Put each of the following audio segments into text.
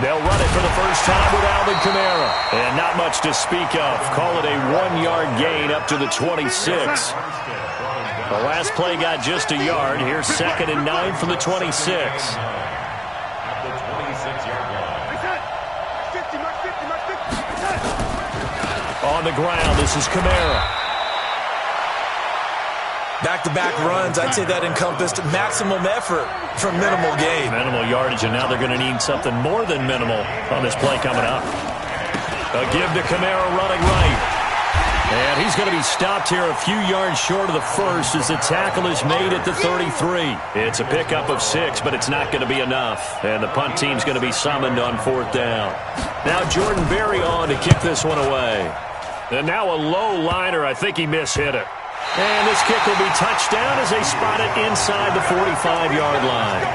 They'll run it for the first time with Alvin Kamara. And not much to speak of. Call it a 1-yard gain up to the 26. The last play got just a yard. Here's 2nd and 9 from the 26. On the ground, this is Kamara. Back-to-back runs, I'd say that encompassed maximum effort for minimal gain. Minimal yardage, and now they're going to need something more than minimal on this play coming up. A give to Kamara running right. And he's going to be stopped here a few yards short of the first as the tackle is made at the 33. It's a pickup of 6, but it's not going to be enough. And the punt team's going to be summoned on 4th down. Now Jordan Berry on to kick this one away. And now a low liner. I think he mishit it. And this kick will be touchdown as they spot it inside the 45-yard line.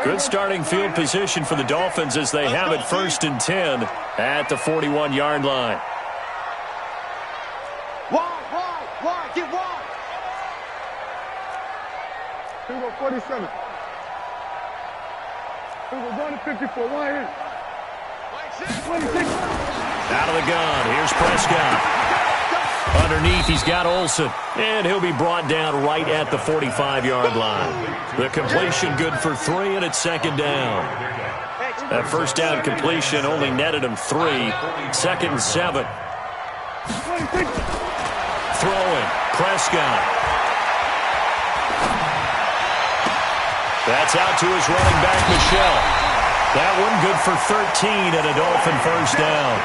Good starting field position for the Dolphins as they have it 1st and 10 at the 41-yard line. Wide, get wide. 47. We're going to 54. Wide in. 26. Out of the gun. Here's Prescott. Underneath, he's got Olsen. And he'll be brought down right at the 45-yard line. The completion good for 3, and it's 2nd down. That first down completion only netted him 3. 2nd and 7. Throwing. Prescott. That's out to his running back, Michel. That one good for 13 and a Dolphin first down.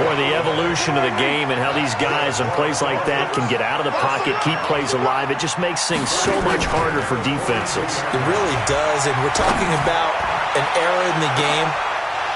Boy, the evolution of the game and how these guys on plays like that can get out of the pocket, keep plays alive, it just makes things so much harder for defenses. It really does, and we're talking about an era in the game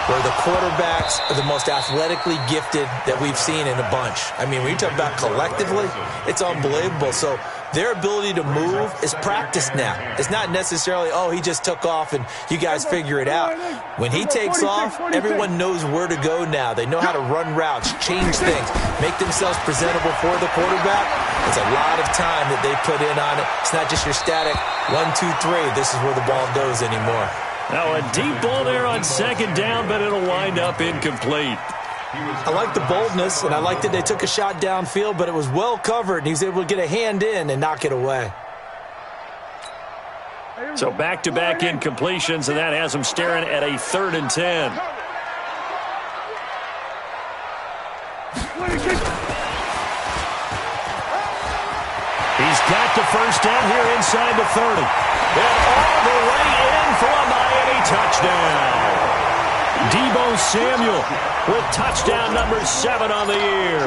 where the quarterbacks are the most athletically gifted that we've seen in a bunch. I mean, when you talk about collectively, it's unbelievable. So their ability to move is practiced now. It's not necessarily, oh, he just took off and you guys figure it out. When he takes off, everyone knows where to go now. They know how to run routes, change things, make themselves presentable for the quarterback. It's a lot of time that they put in on it. It's not just your static 1, 2, 3. This is where the ball goes anymore. Now a deep ball there on 2nd down, but it'll wind up incomplete. I like the boldness, and I like that they took a shot downfield, but it was well covered, and he was able to get a hand in and knock it away. So back-to-back incompletions, and that has him staring at a 3rd and 10. He's got the first down here inside the 30. And all the way in for a Miami touchdown. Deebo Samuel with touchdown number 7 on the year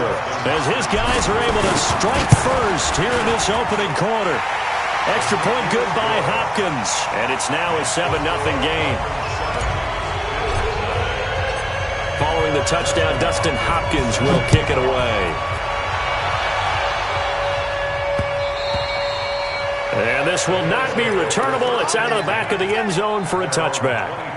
as his guys are able to strike first here in this opening quarter. Extra point good by Hopkins, and it's now a 7-0 game. Following the touchdown, Dustin Hopkins will kick it away. And this will not be returnable. It's out of the back of the end zone for a touchback.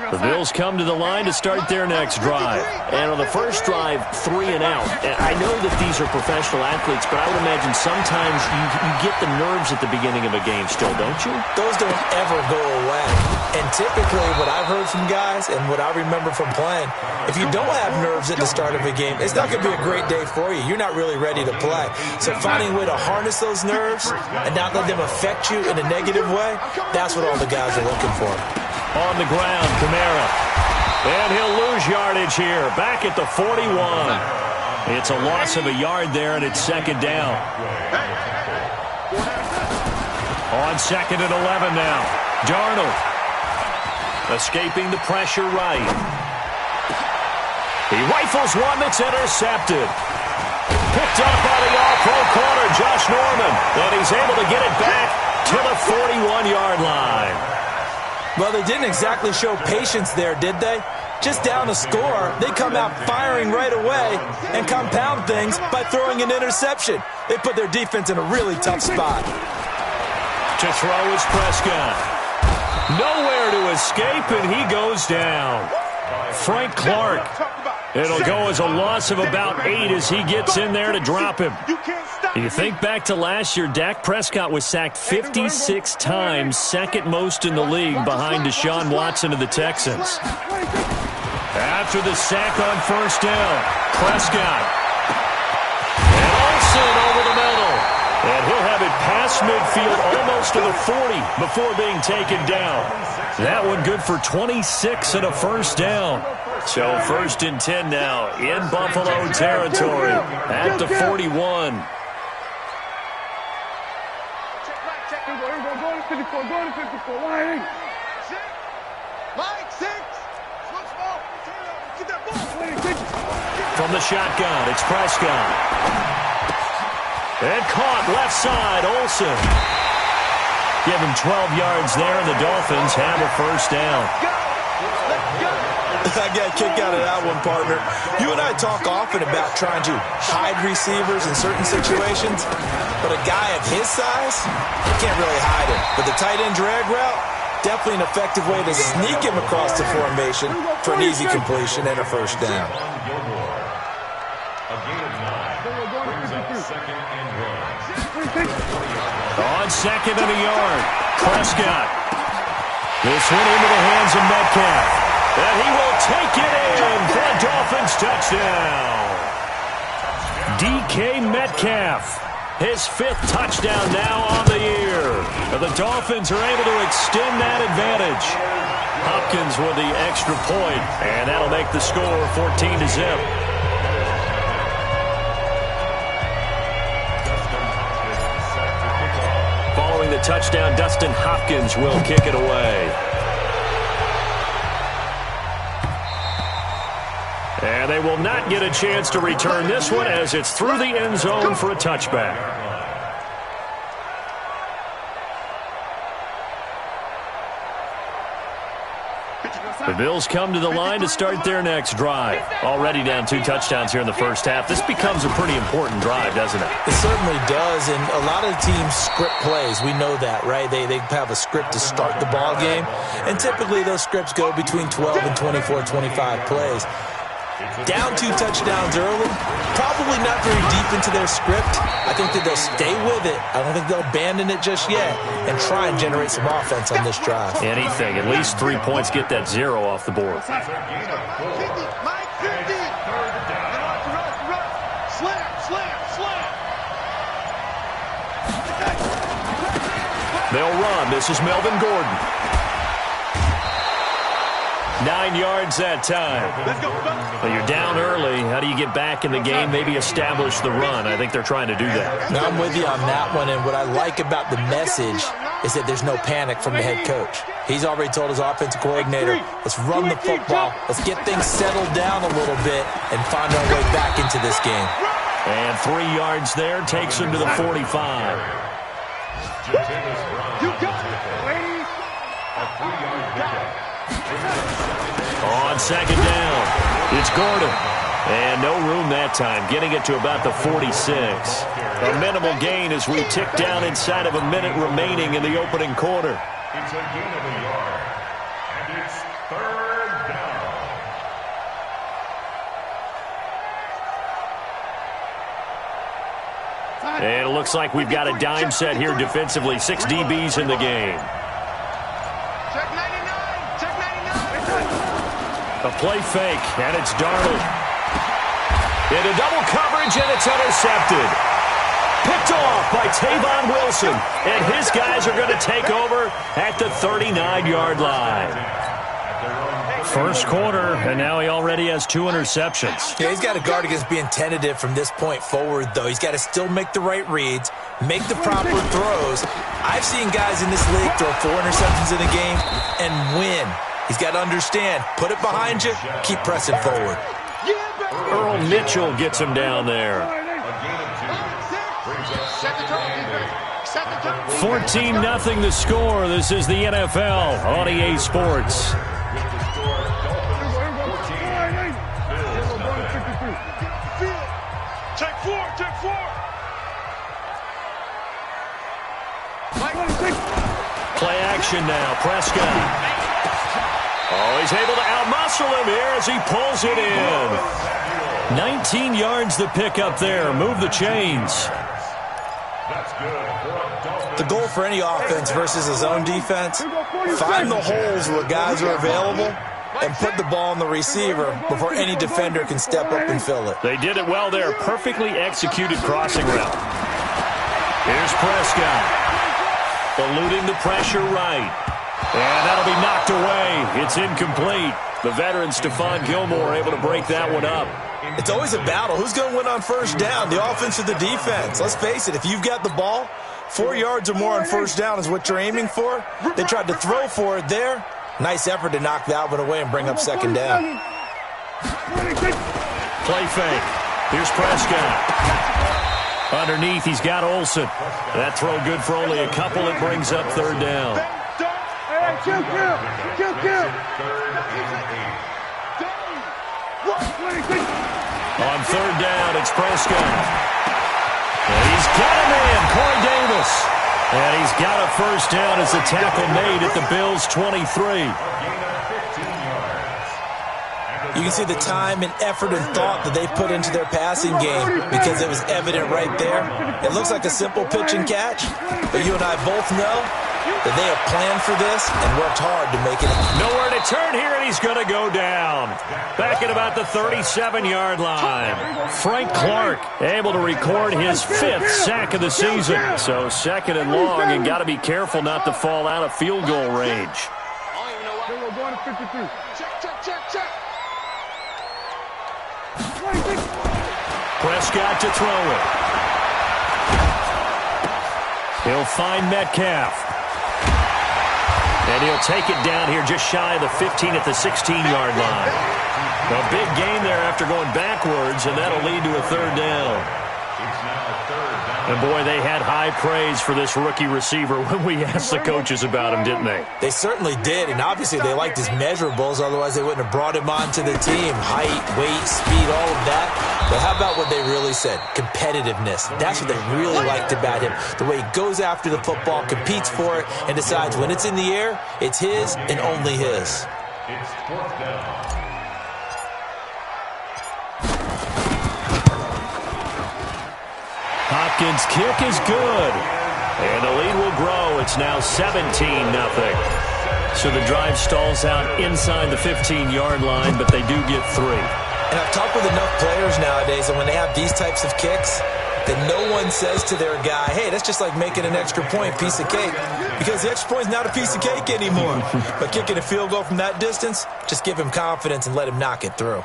The Bills come to the line to start their next drive. And on the first drive, 3 and out. And I know that these are professional athletes, but I would imagine sometimes you get the nerves at the beginning of a game still, don't you? Those don't ever go away. And typically what I've heard from guys and what I remember from playing, if you don't have nerves at the start of a game, it's not going to be a great day for you. You're not really ready to play. So finding a way to harness those nerves and not let them affect you in a negative way, that's what all the guys are looking for. On the ground, Kamara. And he'll lose yardage here. Back at the 41. It's a loss of a yard there, and it's 2nd down. On 2nd and 11 now. Darnold. Escaping the pressure right. He rifles one that's intercepted. Picked up by the all-pro corner, Josh Norman. And he's able to get it back to the 41-yard line. Well, they didn't exactly show patience there, did they? Just down a score, they come out firing right away and compound things by throwing an interception. They put their defense in a really tough spot. To throw is Prescott. Nowhere to escape, and he goes down. Frank Clark. It'll go as a loss of about 8 as he gets in there to drop him. You think back to last year, Dak Prescott was sacked 56 times, second most in the league behind Deshaun Watson of the Texans. After the sack on first down, Prescott. And Olsen over the middle. And he'll have it past midfield almost to the 40 before being taken down. That one good for 26 and a first down. So 1st and 10 now in Buffalo territory at the 41. From the shotgun, it's Prescott. And caught left side, Olsen. Give him 12 yards there, and the Dolphins have a first down. I got a kick out of that one, partner. You and I talk often about trying to hide receivers in certain situations, but a guy of his size, you can't really hide him. But the tight end drag route, definitely an effective way to sneak him across the formation for an easy completion and a first down. On second and a yard, Prescott. This one into the hands of Metcalf. And he will take it in for a Dolphins touchdown. DK Metcalf, his 5th touchdown now on the year. And the Dolphins are able to extend that advantage. Hopkins with the extra point, and that'll make the score 14-0. Following the touchdown, Dustin Hopkins will kick it away. And they will not get a chance to return this one as it's through the end zone for a touchback. The Bills come to the line to start their next drive. Already down 2 touchdowns here in the first half. This becomes a pretty important drive, doesn't it? It certainly does, and a lot of teams script plays. We know that, right? They have a script to start the ball game, and typically those scripts go between 12 and 24, 25 plays. Down 2 touchdowns early, probably not very deep into their script. I think that they'll stay with it. I don't think they'll abandon it just yet and try and generate some offense on this drive. Anything, at least 3 points, get that 0 off the board. They'll run. This is Melvin Gordon. 9 yards that time. Well, you're down early. How do you get back in the game? Maybe establish the run. I think they're trying to do that. Now, I'm with you on that one, and what I like about the message is that there's no panic from the head coach. He's already told his offensive coordinator, let's run the football, let's get things settled down a little bit and find our way back into this game. And 3 yards there takes him to the 45. You got it, ladies. A 3-yard pickup. On second down, it's Gordon. And no room that time, getting it to about the 46. A minimal gain as we tick down inside of a minute remaining in the opening quarter. It's a gain of a yard, and it's 3rd down. And it looks like we've got a dime set here defensively. 6 DBs in the game. Check 99, check 99. A play fake, and it's Darnold. Into double coverage, and it's intercepted. Picked off by Tavon Wilson, and his guys are going to take over at the 39-yard line. First quarter, and now he already has 2 interceptions. Yeah, he's got to guard against being tentative from this point forward, though. He's got to still make the right reads, make the proper throws. I've seen guys in this league throw 4 interceptions in a game and win. He's got to understand, put it behind you, keep pressing forward. Earl Mitchell gets him down there. 14-0 the score. This is the NFL on EA Sports. Check four. Play action now. Prescott. Oh, he's able to outmuscle him here as he pulls it in. 19 yards to pick up there. Move the chains. The goal for any offense versus his own defense, find the holes where guys are available and put the ball on the receiver before any defender can step up and fill it. They did it well there. Perfectly executed crossing route. Here's Prescott. Eluding the pressure right. And that'll be knocked away. It's incomplete. The veteran Stephon Gilmore able to break that one up. It's always a battle. Who's going to win on first down, the offense or the defense? Let's face it, if you've got the ball, 4 yards or more on first down is what you're aiming for. They tried to throw for it there. Nice effort to knock that one away and bring up second down. Play fake. Here's Prescott. Underneath, he's got Olsen. That throw good for only a couple. It brings up third down. On third down, it's Prescott. And he's got him in, Corey Davis. And he's got a first down as the tackle made at the Bills' 23. You can see the time and effort and thought that they put into their passing game because it was evident right there. It looks like a simple pitch and catch, but you and I both know that they have planned for this and worked hard to make it. Nowhere to turn here, and he's going to go down. Back at about the 37-yard line. Frank Clark able to record his 5th sack of the season. So second and long, and got to be careful not to fall out of field goal range. Prescott to throw it. He'll find Metcalf. And he'll take it down here just shy of the 15 at the 16-yard line. A big gain there after going backwards, and that'll lead to a third down. And, boy, they had high praise for this rookie receiver when we asked the coaches about him, didn't they? They certainly did, and obviously they liked his measurables. Otherwise, they wouldn't have brought him onto the team. Height, weight, speed, all of that. But how about what they really said? Competitiveness. That's what they really liked about him. The way he goes after the football, competes for it, and decides when it's in the air, it's his and only his. It's fourth down. Hopkins' kick is good. And the lead will grow. It's now 17-0. So the drive stalls out inside the 15-yard line, but they do get 3. And I've talked with enough players nowadays that when they have these types of kicks, that no one says to their guy, hey, that's just like making an extra point, piece of cake. Because the extra point is not a piece of cake anymore. But kicking a field goal from that distance, just give him confidence and let him knock it through.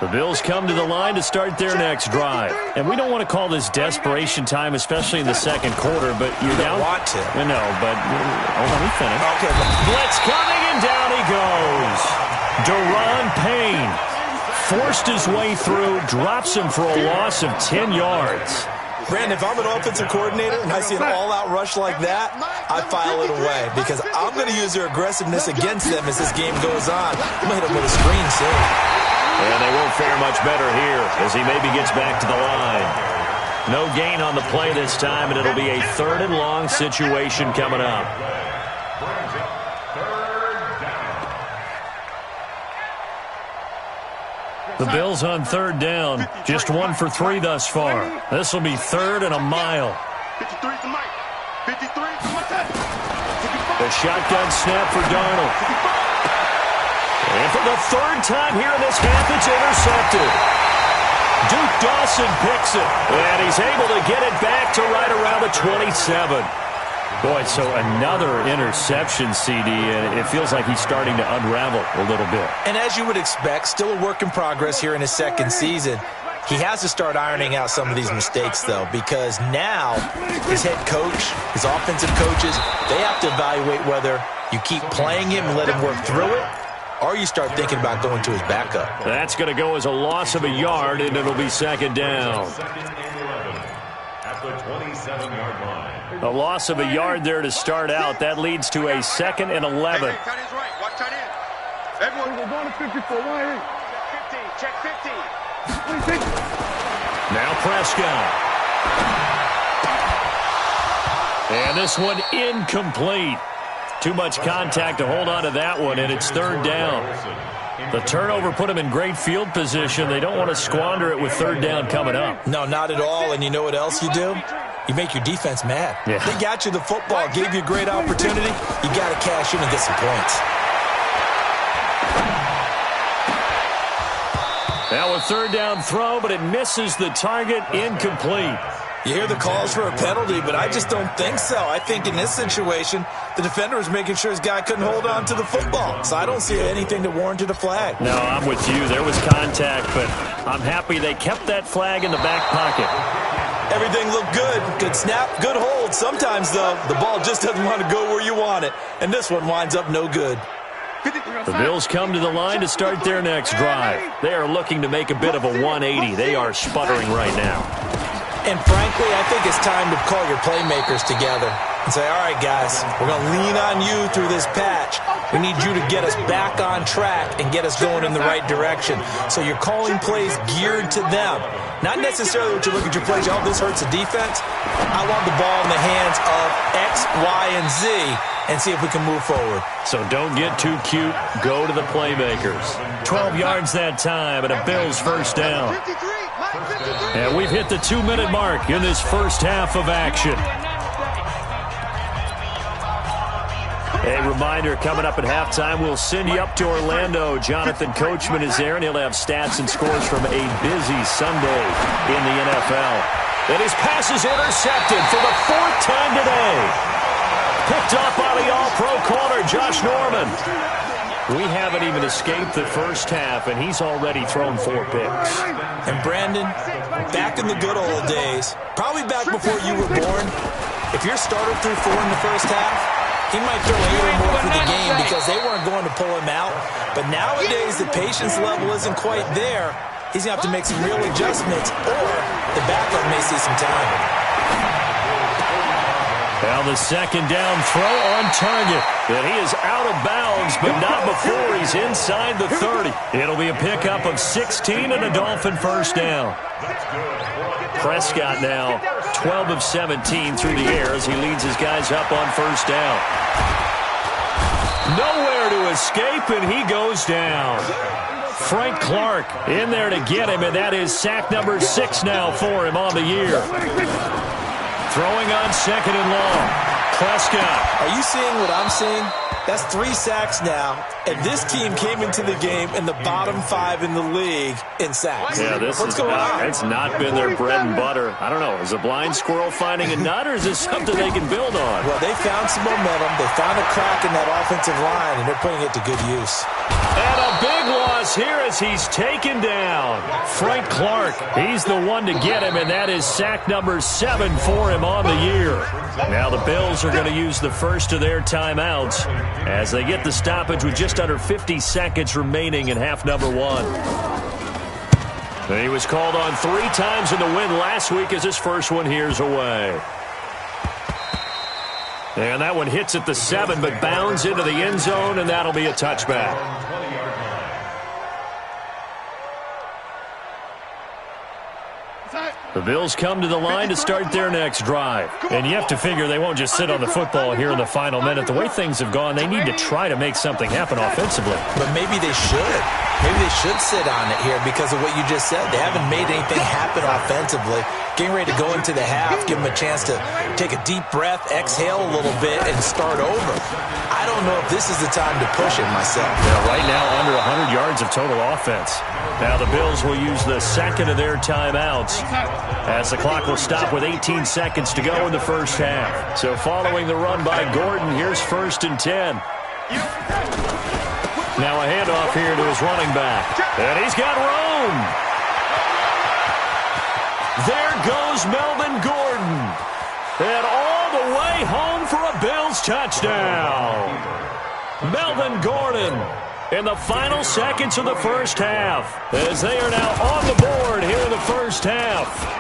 The Bills come to the line to start their next drive. And we don't want to call this desperation time, especially in the second quarter, but you're down. You want to. No, but let me finish. Okay. Blitz coming, and down he goes. Deron Payne forced his way through, drops him for a loss of 10 yards. Brandon, if I'm an offensive coordinator and I see an all-out rush like that, I file it away because I'm going to use their aggressiveness against them as this game goes on. I'm going to hit them with a screen soon. And they won't fare much better here as he maybe gets back to the line. No gain on the play this time, and it'll be a third and long situation coming up. The Bills on third down, just 1 for 3 thus far. This will be third and a mile. The shotgun snap for Darnold. And for the third time here in this half, it's intercepted. Duke Dawson picks it, and he's able to get it back to right around the 27. Boy, so another interception, CD, and it feels like he's starting to unravel a little bit. And as you would expect, still a work in progress here in his second season. He has to start ironing out some of these mistakes, though, because now his head coach, his offensive coaches, they have to evaluate whether you keep playing him and let him work through it, or you start thinking about going to his backup. That's going to go as a loss of a yard, and it'll be second down. At the 27-yard line. A loss of a yard there to start out. That leads to a 2nd and 11. Everyone, we're going to 54. Why? Check 50. Now Prescott. And this one incomplete. Too much contact to hold on to that one, and it's third down. The turnover put them in great field position. They don't want to squander it with third down coming up. No, not at all. And you know what else you do? You make your defense mad. Yeah. They got you the football, gave you a great opportunity. You got to cash in and get some points. Now a third down throw, but it misses the target, incomplete. You hear the calls for a penalty, but I just don't think so. I think in this situation, the defender was making sure his guy couldn't hold on to the football. So I don't see anything that warranted a flag. No, I'm with you. There was contact, but I'm happy they kept that flag in the back pocket. Everything looked good. Good snap, good hold. Sometimes, though, the ball just doesn't want to go where you want it. And this one winds up no good. The Bills come to the line to start their next drive. They are looking to make a bit of a 180. They are sputtering right now. And frankly, I think it's time to call your playmakers together and say, all right, guys, we're going to lean on you through this patch. We need you to get us back on track and get us going in the right direction. So you're calling plays geared to them. Not necessarily what you look at your plays, oh, this hurts the defense. I want the ball in the hands of X, Y, and Z and see if we can move forward. So don't get too cute. Go to the playmakers. 12 yards that time and a Bills first down. And we've hit the 2-minute mark in this first half of action. A reminder, coming up at halftime, we'll send you up to Orlando. Jonathan Coachman is there, and he'll have stats and scores from a busy Sunday in the NFL. And his pass is intercepted for the fourth time today. Picked up by the All-Pro corner, Josh Norman. We haven't even escaped the first half, and he's already thrown 4 picks. And Brandon, back in the good old days, probably back before you were born, if your starter threw 4 in the first half, he might throw 8 or more for the game because they weren't going to pull him out. But nowadays, the patience level isn't quite there. He's going to have to make some real adjustments, or the backup may see some time. Now the second down throw on target. And he is out of bounds, but not before he's inside the 30. It'll be a pickup of 16 and a Dolphin first down. Prescott now 12 of 17 through the air as he leads his guys up on first down. Nowhere to escape, and he goes down. Frank Clark in there to get him, and that is sack number 6 now for him on the year. Throwing on second and long. Prescott. Are you seeing what I'm seeing? That's 3 sacks now, and this team came into the game in the bottom 5 in the league in sacks. Yeah, What's going on? It's not been their bread and butter. I don't know. Is a blind squirrel finding a nut, or is this something they can build on? Well, they found some momentum. They found a crack in that offensive line, and they're putting it to good use. And a big loss here as he's taken down. Frank Clark, he's the one to get him, and that is sack number 7 for him on the year. Now the Bills are going to use the first of their timeouts as they get the stoppage with just under 50 seconds remaining in half number 1. He was called on 3 times in the win last week as his first one here's away. And that one hits at the 7, but bounds into the end zone, and that'll be a touchback. The Bills come to the line to start their next drive. And you have to figure they won't just sit on the football here in the final minute. The way things have gone, they need to try to make something happen offensively. But maybe they should. Maybe they should sit on it here because of what you just said. They haven't made anything happen offensively. Getting ready to go into the half, give them a chance to take a deep breath, exhale a little bit, and start over. I don't know if this is the time to push it myself. Yeah, right now, under 100 yards of total offense. Now the Bills will use the second of their timeouts as the clock will stop with 18 seconds to go in the first half. So following the run by Gordon, here's 1st and 10. Now a handoff here to his running back. And he's got room. There goes Melvin Gordon. And all the way home for a Bills touchdown. Melvin Gordon in the final seconds of the first half as they are now on the board here in the first half.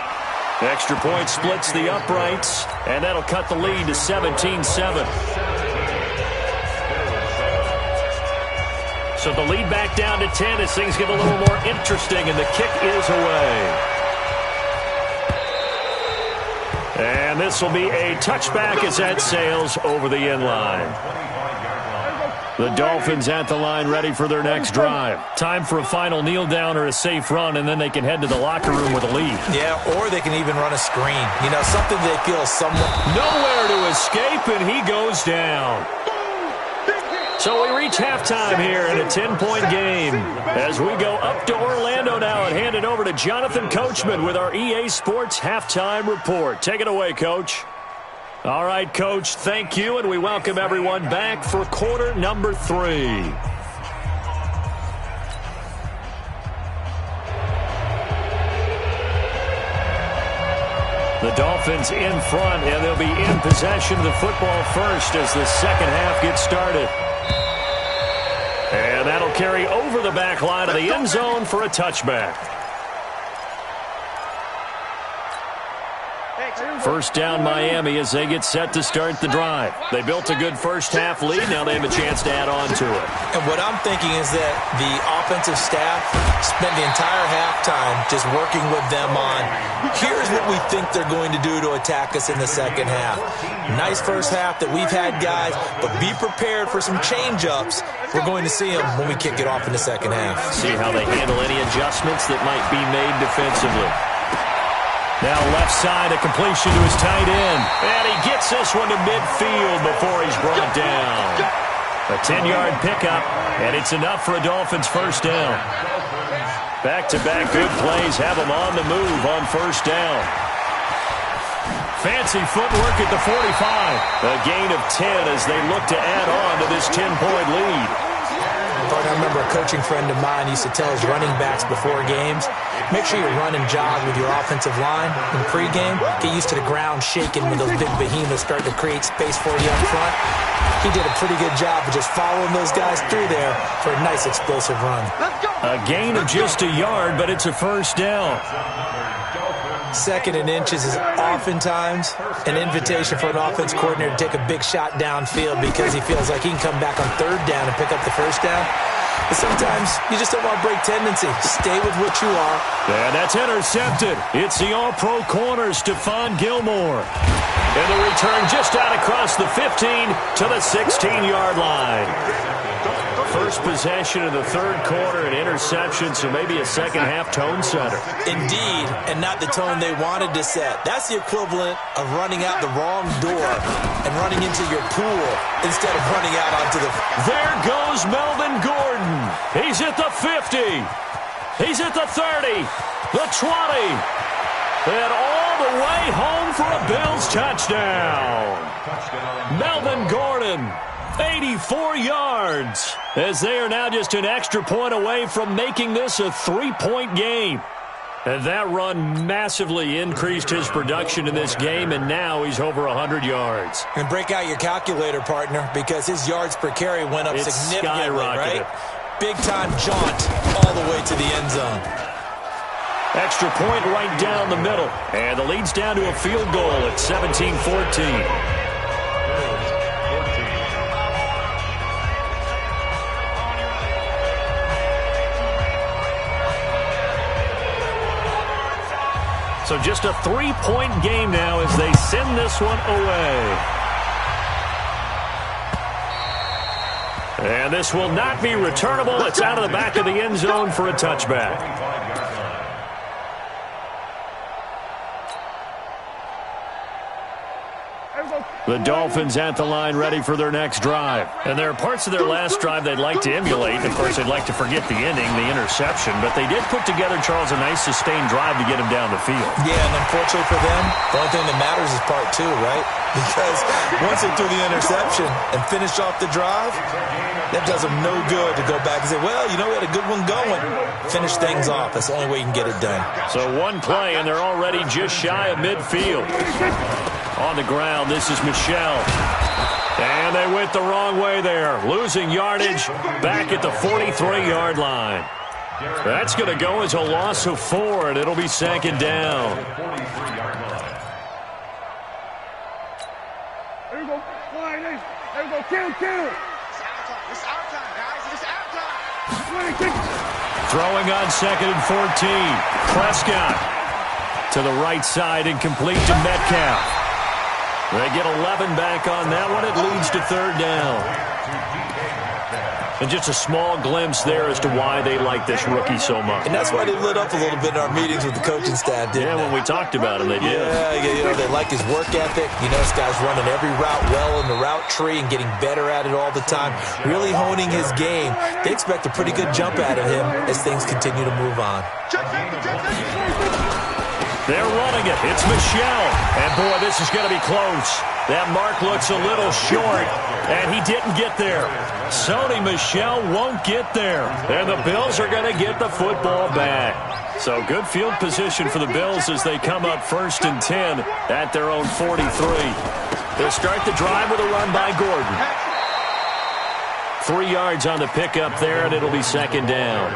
Extra point splits the uprights, and that'll cut the lead to 17-7. So the lead back down to 10 as things get a little more interesting, and the kick is away. And this will be a touchback as that sails over the end line. The Dolphins at the line ready for their next drive. Time for a final kneel down or a safe run, and then they can head to the locker room with a lead. Yeah, or they can even run a screen. You know, something they feel somewhat... Nowhere to escape, and he goes down. So we reach halftime here in a 10-point game as we go up to Orlando now and hand it over to Jonathan Coachman with our EA Sports Halftime Report. Take it away, Coach. All right, Coach, thank you, and we welcome everyone back for quarter number 3. The Dolphins in front, and they'll be in possession of the football first as the second half gets started. And that'll carry over the back line of the end zone for a touchback. First down Miami as they get set to start the drive. They built a good first half lead. Now they have a chance to add on to it. And what I'm thinking is that the offensive staff spent the entire halftime just working with them on, here's what we think they're going to do to attack us in the second half. Nice first half that we've had, guys, but be prepared for some change-ups. We're going to see them when we kick it off in the second half. See how they handle any adjustments that might be made defensively. Now left side, a completion to his tight end. And he gets this one to midfield before he's brought down. A 10-yard pickup, and it's enough for a Dolphins first down. Back-to-back good plays have him on the move on first down. Fancy footwork at the 45. A gain of 10 as they look to add on to this 10-point lead. I remember a coaching friend of mine used to tell his running backs before games, make sure you run and jog with your offensive line in pregame. Get used to the ground shaking when those big behemoths start to create space for you up front. He did a pretty good job of just following those guys through there for a nice explosive run. A gain of just a yard, but it's a first down. Second and inches is oftentimes an invitation for an offense coordinator to take a big shot downfield because he feels like he can come back on third down and pick up the first down. But sometimes you just don't want to break tendency. Stay with what you are. And that's intercepted. It's the all-pro corner, Stephon Gilmore. And the return just out across the 15 to the 16-yard line. First possession of the third quarter, an interception, so maybe a second-half tone setter. Indeed, and not the tone they wanted to set. That's the equivalent of running out the wrong door and running into your pool instead of running out onto the... There goes Melvin Gordon. He's at the 50. He's at the 30, the 20, and all the way home for a Bills touchdown. Melvin Gordon, 84 yards, as they are now just an extra point away from making this a 3-point game. And that run massively increased his production in this game, and now he's over 100 yards. And break out your calculator, partner, because his yards per carry went up significantly, right? Big-time jaunt all the way to the end zone. Extra point right down the middle, and the lead's down to a field goal at 17-14. So just a 3-point game now as they send this one away. And this will not be returnable. It's out of the back of the end zone for a touchback. The Dolphins at the line ready for their next drive. And there are parts of their last drive they'd like to emulate. Of course, they'd like to forget the ending, the interception. But they did put together, Charles, a nice sustained drive to get him down the field. Yeah, and unfortunately for them, the only thing that matters is part 2, right? Because once they threw the interception and finished off the drive, that does them no good to go back and say, well, you know, we had a good one going. Finish things off. That's the only way you can get it done. So one play, and they're already just shy of midfield. On the ground, this is Michel. And they went the wrong way there. Losing yardage back at the 43-yard line. That's going to go as a loss of 4, and it'll be second down. There we go. There we go. Kill. It's our time, guys. It's our time. Throwing on 2nd and 14. Prescott to the right side, incomplete to Metcalf. They get 11 back on that one. It leads to 3rd down. And just a small glimpse there as to why they like this rookie so much. And that's why they lit up a little bit in our meetings with the coaching staff, didn't they? When we talked about him, they did. Yeah, they like his work ethic. This guy's running every route well in the route tree and getting better at it all the time, really honing his game. They expect a pretty good jump out of him as things continue to move on. They're running it. It's Michel. And, boy, this is going to be close. That mark looks a little short, and he didn't get there. Sony Michel won't get there. And the Bills are going to get the football back. So good field position for the Bills as they come up 1st and 10 at their own 43. They'll start the drive with a run by Gordon. 3 yards on the pickup there, and it'll be 2nd down.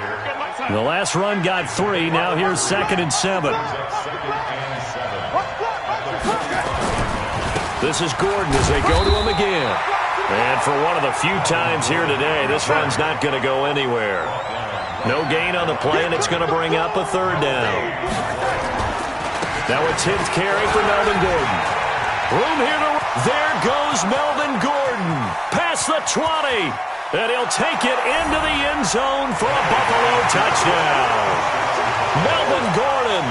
The last run got 3. Now here's 2nd and 7. This is Gordon as they go to him again. And for one of the few times here today, this run's not going to go anywhere. No gain on the play, and it's going to bring up a 3rd down. Now a 10th carry for Melvin Gordon. Room here to... There goes Melvin Gordon. Past the 20. And he'll take it into the end zone for a Buffalo touchdown. Melvin Gordon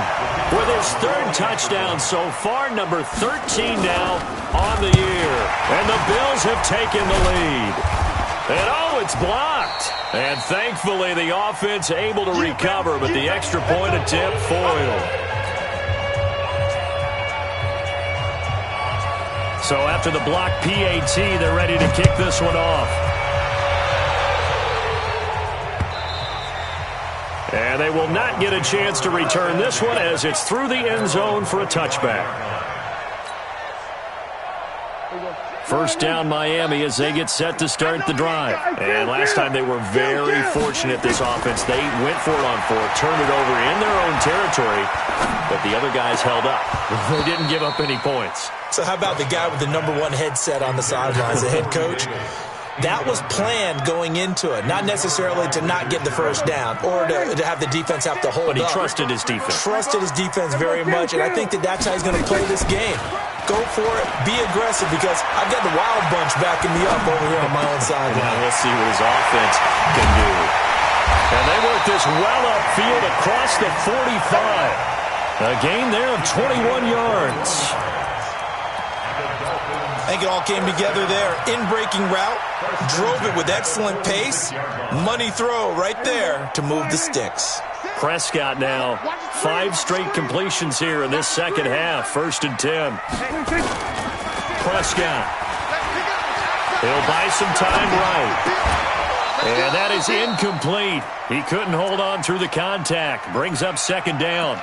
with his 3rd touchdown so far, number 13 now on the year. And the Bills have taken the lead. And, it's blocked. And thankfully the offense able to recover, but the extra point attempt foiled. So after the block PAT, they're ready to kick this one off. And they will not get a chance to return this one as it's through the end zone for a touchback. 1st down Miami as they get set to start the drive. And last time they were very fortunate, this offense. They went for it on 4th, turned it over in their own territory, but the other guys held up. They didn't give up any points. So how about the guy with the number 1 headset on the sidelines, the head coach? That was planned going into it, not necessarily to not get the 1st down or to have the defense have to hold up. But he trusted his defense. Trusted his defense very much, and I think that's how he's going to play this game. Go for it, be aggressive, because I've got the wild bunch backing me up over here on my own side. Now we'll see what his offense can do. And they work this well upfield across the 45. A gain there of 21 yards. I think it all came together there. In-breaking route, drove it with excellent pace. Money throw right there to move the sticks. Prescott now, 5 straight completions here in this second half. 1st and 10. Prescott. He'll buy some time right. And that is incomplete. He couldn't hold on through the contact. Brings up 2nd down.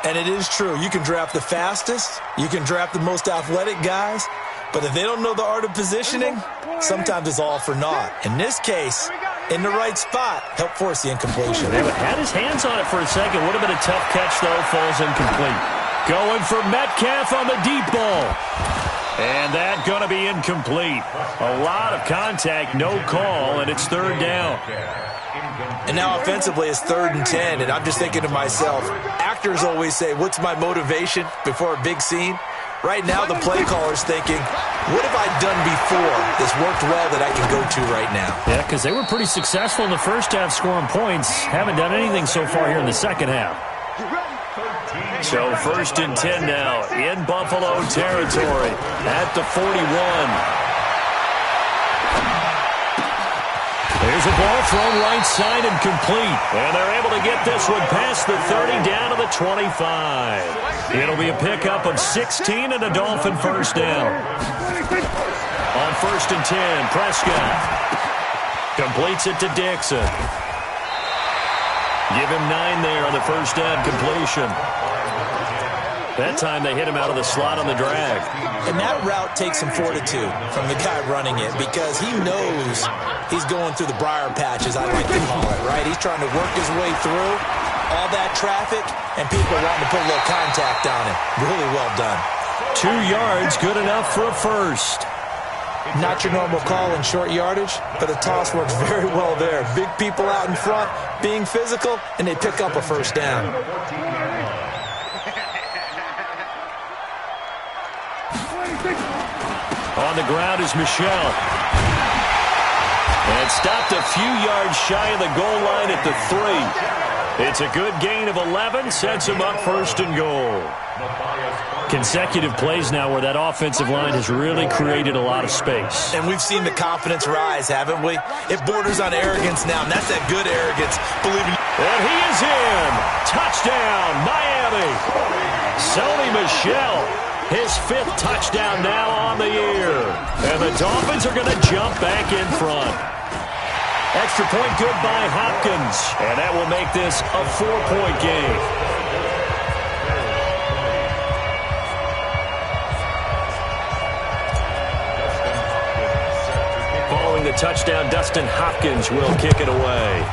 And it is true. You can draft the fastest. You can draft the most athletic guys. But if they don't know the art of positioning, sometimes it's all for naught. In this case, in the right spot, help force the incompletion. They had his hands on it for a second. Would have been a tough catch, though. Falls incomplete. Going for Metcalf on the deep ball. And that going to be incomplete. A lot of contact, no call, and it's 3rd down. And now offensively it's 3rd and 10, and I'm just thinking to myself, actors always say, what's my motivation before a big scene? Right now the play caller's thinking, what have I done before that's worked well that I can go to right now? Yeah, because they were pretty successful in the first half scoring points. Haven't done anything so far here in the second half. So 1st and 10 now in Buffalo territory at the 41. There's a ball thrown right side and complete. And they're able to get this one past the 30 down to the 25. It'll be a pickup of 16 and a Dolphin 1st down. On 1st and 10, Prescott completes it to Dixon. Give him 9 there on the 1st down completion. That time they hit him out of the slot on the drag. And that route takes some fortitude from the guy running it because he knows he's going through the briar patch, as I like to call it, right? He's trying to work his way through all that traffic and people wanting to put a little contact on it. Really well done. 2 yards, good enough for a 1st. Not your normal call in short yardage, but the toss works very well there. Big people out in front, being physical, and they pick up a first down. On the ground is Michel. And stopped a few yards shy of the goal line at the 3. It's a good gain of 11, sets him up first and goal. Consecutive plays now where that offensive line has really created a lot of space. And we've seen the confidence rise, haven't we? It borders on arrogance now, and that's that good arrogance. Believing. And he is in. Touchdown, Miami. Sony Michel, his 5th touchdown now on the year. And the Dolphins are going to jump back in front. Extra point good by Hopkins. And that will make this a 4-point game. Following the touchdown, Dustin Hopkins will kick it away.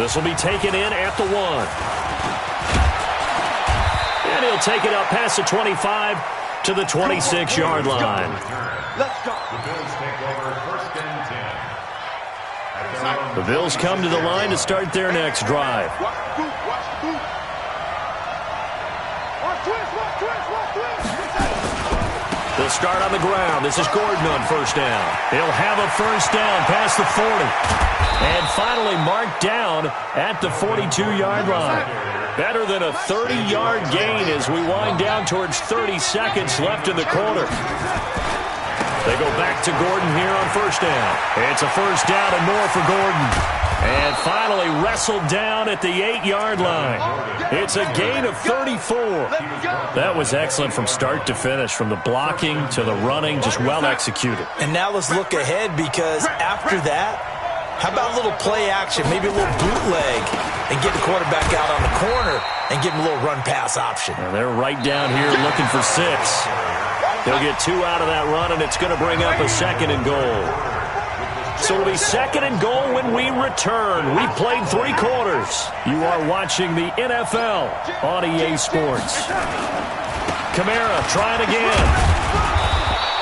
This will be taken in at the 1. And he'll take it up past the 25 to the 26-yard line. Let's go. The Bills take over first and 10. The Bills come to the line to start their next drive. They'll start on the ground. This is Gordon on first down. He'll have a first down past the 40. And finally marked down at the 42-yard line. Better than a 30-yard gain as we wind down towards 30 seconds left in the quarter. They go back to Gordon here on first down. It's a first down and more for Gordon. And finally wrestled down at the 8-yard line. It's a gain of 34. That was excellent from start to finish, from the blocking to the running, just well executed. And now let's look ahead, because after that, how about a little play action, maybe a little bootleg, and get the quarterback out on the corner and give him a little run-pass option. And they're right down here looking for 6. He'll get 2 out of that run, and it's going to bring up a 2nd and goal. So it'll be 2nd and goal when we return. We've played 3 quarters. You are watching the NFL on EA Sports. Kamara trying again.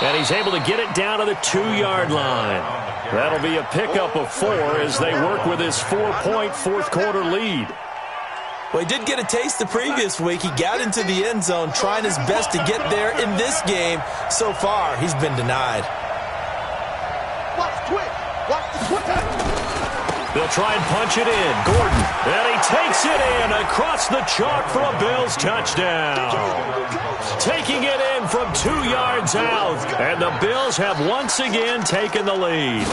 And he's able to get it down to the 2-yard line. That'll be a pickup of 4 as they work with his 4-point fourth-quarter lead. Well, he did get a taste the previous week. He got into the end zone trying his best to get there in this game. So far, he's been denied. Watch the twitch. Watch the twitch. They'll try and punch it in. Gordon. And he takes it in across the chalk for a Bills touchdown. Taking it in from 2 yards out. And the Bills have once again taken the lead.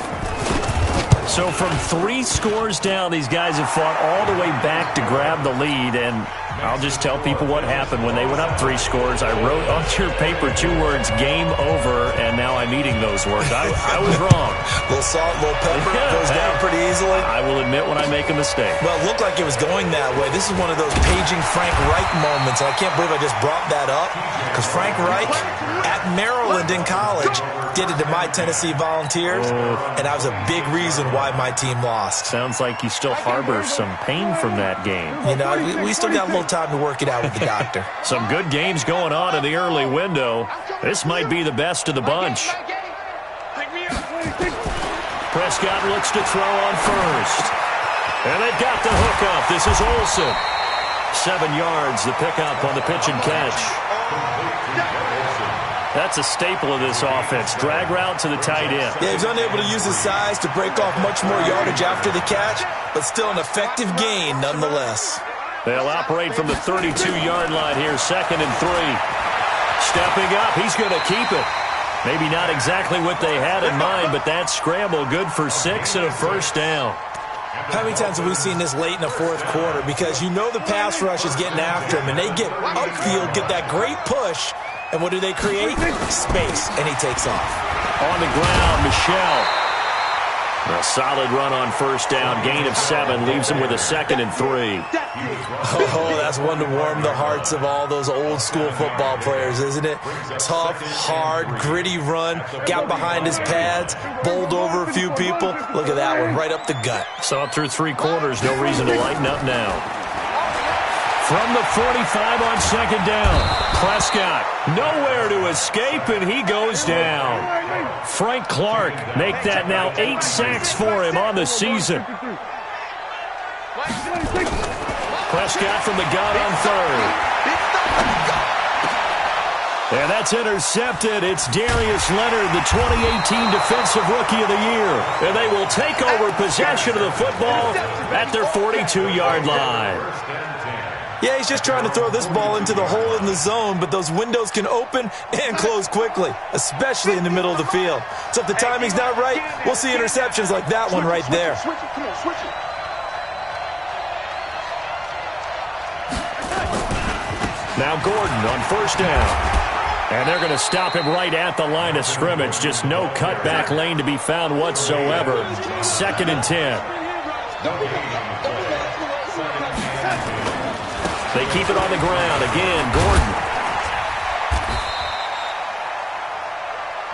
So from 3 scores down, these guys have fought all the way back to grab the lead. And I'll just tell people what happened when they went up 3 scores. I wrote on your paper 2 words, game over, and now I'm eating those words. I was wrong. A little salt, a little pepper, goes down pretty easily. I will admit when I make a mistake. Well, it looked like it was going that way. This is one of those paging Frank Reich moments, and I can't believe I just brought that up, because Frank Reich at Maryland in college did it to my Tennessee Volunteers, and that was a big reason why my team lost. Sounds like you still harbor some pain from that game. You know, we still got a little time to work it out with the doctor. Some good games going on in the early window. This might be the best of the bunch. Prescott looks to throw on first. And they've got the hookup. This is Olsen. 7 yards, the pickup on the pitch and catch. That's a staple of this offense. Drag route to the tight end. Yeah, he's unable to use his size to break off much more yardage after the catch, but still an effective gain nonetheless. They'll operate from the 32-yard line here, 2nd and 3. Stepping up, he's going to keep it. Maybe not exactly what they had in mind, but that scramble good for 6 and a first down. How many times have we seen this late in the fourth quarter? Because you know the pass rush is getting after him, and they get upfield, get that great push, and what do they create? Space, and he takes off. On the ground, Michel. A solid run on first down. Gain of 7 leaves him with a 2nd and 3. Oh, that's one to warm the hearts of all those old school football players, isn't it? Tough, hard, gritty run. Got behind his pads, bowled over a few people. Look at that one, right up the gut. Saw it through 3 quarters. No reason to lighten up now. From the 45 on second down. Prescott nowhere to escape, and he goes down. Frank Clark make that now 8 sacks for him on the season. Prescott from the gun on third. And that's intercepted. It's Darius Leonard, the 2018 Defensive Rookie of the Year. And they will take over possession of the football at their 42-yard line. Yeah, he's just trying to throw this ball into the hole in the zone, but those windows can open and close quickly, especially in the middle of the field. So if the timing's not right, we'll see interceptions like that one right there. Now Gordon on first down. And they're going to stop him right at the line of scrimmage. Just no cutback lane to be found whatsoever. 2nd and 10. They keep it on the ground. Again, Gordon.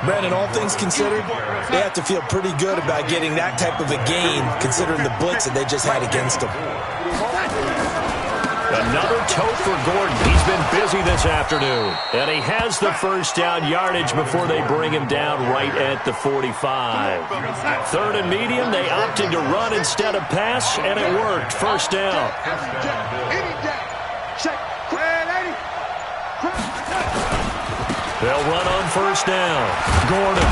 Brandon, all things considered, they have to feel pretty good about getting that type of a gain, considering the blitz that they just had against them. Another tote for Gordon. He's been busy this afternoon. And he has the first down yardage before they bring him down right at the 45. 3rd and medium, they opted to run instead of pass, and it worked. First down. They'll run on first down. Gordon.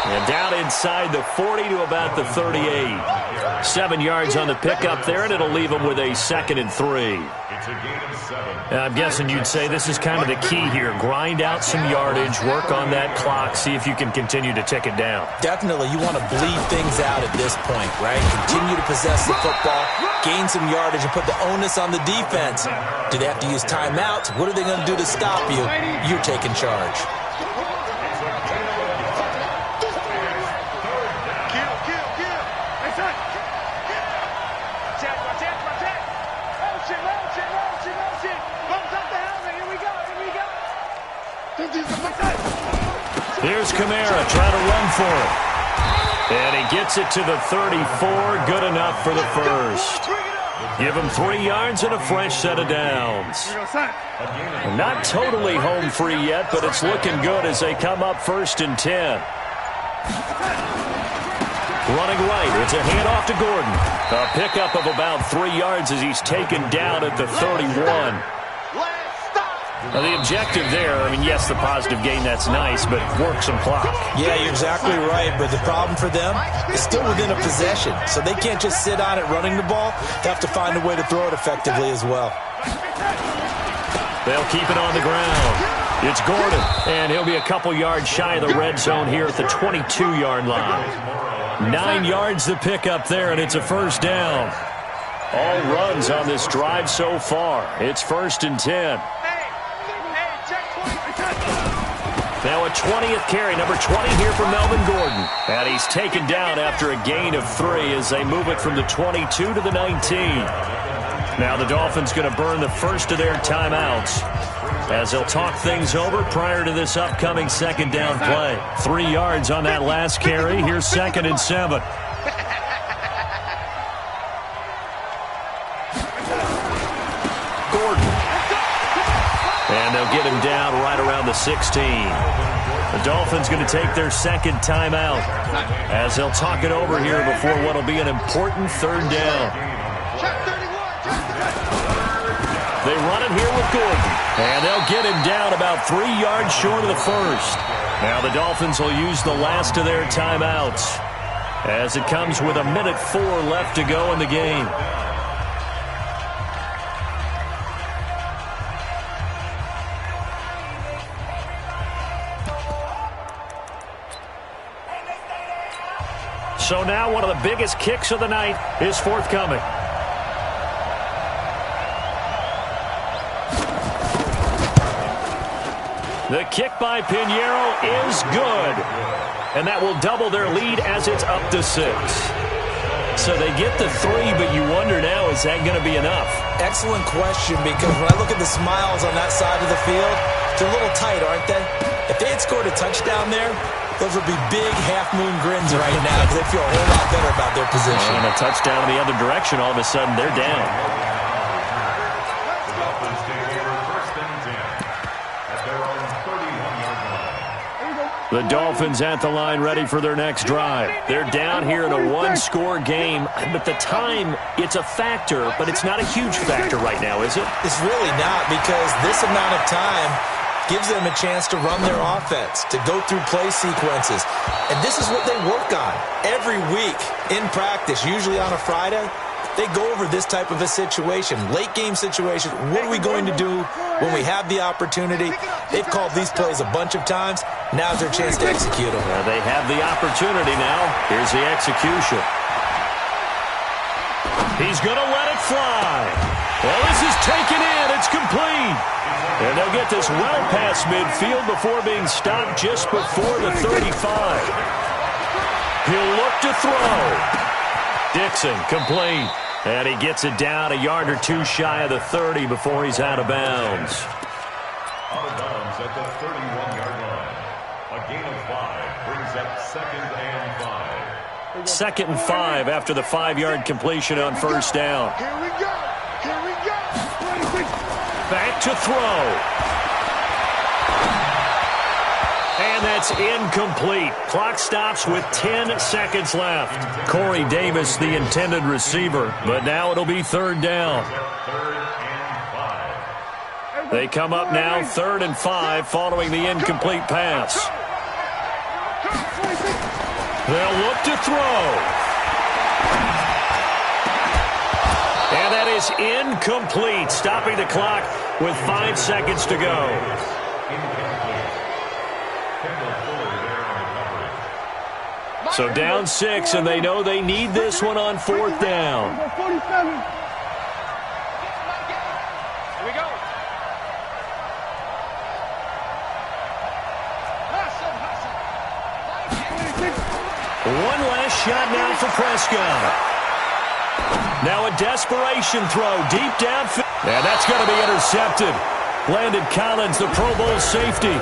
And down inside the 40 to about the 38. 7 yards on the pickup there, and it'll leave them with a 2nd and 3. I'm guessing you'd say this is kind of the key here. Grind out some yardage, work on that clock, see if you can continue to tick it down. Definitely, you want to bleed things out at this point, right? Continue to possess the football, gain some yardage, and put the onus on the defense. Do they have to use timeouts? What are they going to do to stop you? You're taking charge. Here's Kamara trying to run for it. And he gets it to the 34. Good enough for the first. Give him 3 yards and a fresh set of downs. Not totally home free yet, but it's looking good as they come up 1st and 10. Running right. It's a handoff to Gordon. A pickup of about 3 yards as he's taken down at the 31. Now the objective there, I mean, yes, the positive gain, that's nice, but work some clock. Yeah, you're exactly right, but the problem for them is still within a possession, so they can't just sit on it running the ball. They have to find a way to throw it effectively as well. They'll keep it on the ground. It's Gordon, and he'll be a couple yards shy of the red zone here at the 22-yard line. 9 yards the pickup there, and it's a first down. All runs on this drive so far. It's 1st and 10. Now a 20th carry, number 20 here for Melvin Gordon. And he's taken down after a gain of 3 as they move it from the 22 to the 19. Now the Dolphins going to burn the first of their timeouts as they'll talk things over prior to this upcoming 2nd down play. 3 yards on that last carry. Here's 2nd and 7. Gordon. And they'll get him down right around the 16. The Dolphins going to take their 2nd timeout as they'll talk it over here before what will be an important 3rd down. They run it here with Gordon. And they'll get him down about 3 yards short of the first. Now the Dolphins will use the last of their timeouts as it comes with 1:04 left to go in the game. So now one of the biggest kicks of the night is forthcoming. The kick by Pinheiro is good. And that will double their lead as it's up to 6. So they get the 3, but you wonder now, is that going to be enough? Excellent question, because when I look at the smiles on that side of the field, they're a little tight, aren't they? If they had scored a touchdown there, those would be big half-moon grins right now because they feel a whole lot better about their position. And a touchdown in the other direction, all of a sudden they're down. The Dolphins at the line ready for their next drive. They're down here in a one-score game, but the time, it's a factor, but it's not a huge factor right now, is it? It's really not, because this amount of time gives them a chance to run their offense, to go through play sequences. And this is what they work on every week in practice, usually on a Friday. They go over this type of a situation, late game situation. What are we going to do when we have the opportunity? They've called these plays a bunch of times. Now's their chance to execute them. They have the opportunity now. Here's the execution. He's going to let it fly. Well, this is taken in. It's complete. And they'll get this well past midfield before being stopped just before the 35. He'll look to throw. Dixon complete. And he gets it down a yard or two shy of the 30 before he's out of bounds. Out of bounds at the 31-yard line. A gain of 5 brings up 2nd and 5. 2nd and 5 after the 5-yard completion on first down. Here we go. Here we go. Back to throw. And that's incomplete. Clock stops with 10 seconds left. Corey Davis, the intended receiver, but now it'll be 3rd down. 3rd and 5. They come up now 3rd and 5 following the incomplete pass. They'll look to throw. And that is incomplete, stopping the clock with 5 seconds to go. So down 6, and they know they need this one on 4th down. Here we go. One last shot now for Prescott. Now a desperation throw deep downfield. And that's going to be intercepted. Landon Collins, the Pro Bowl safety.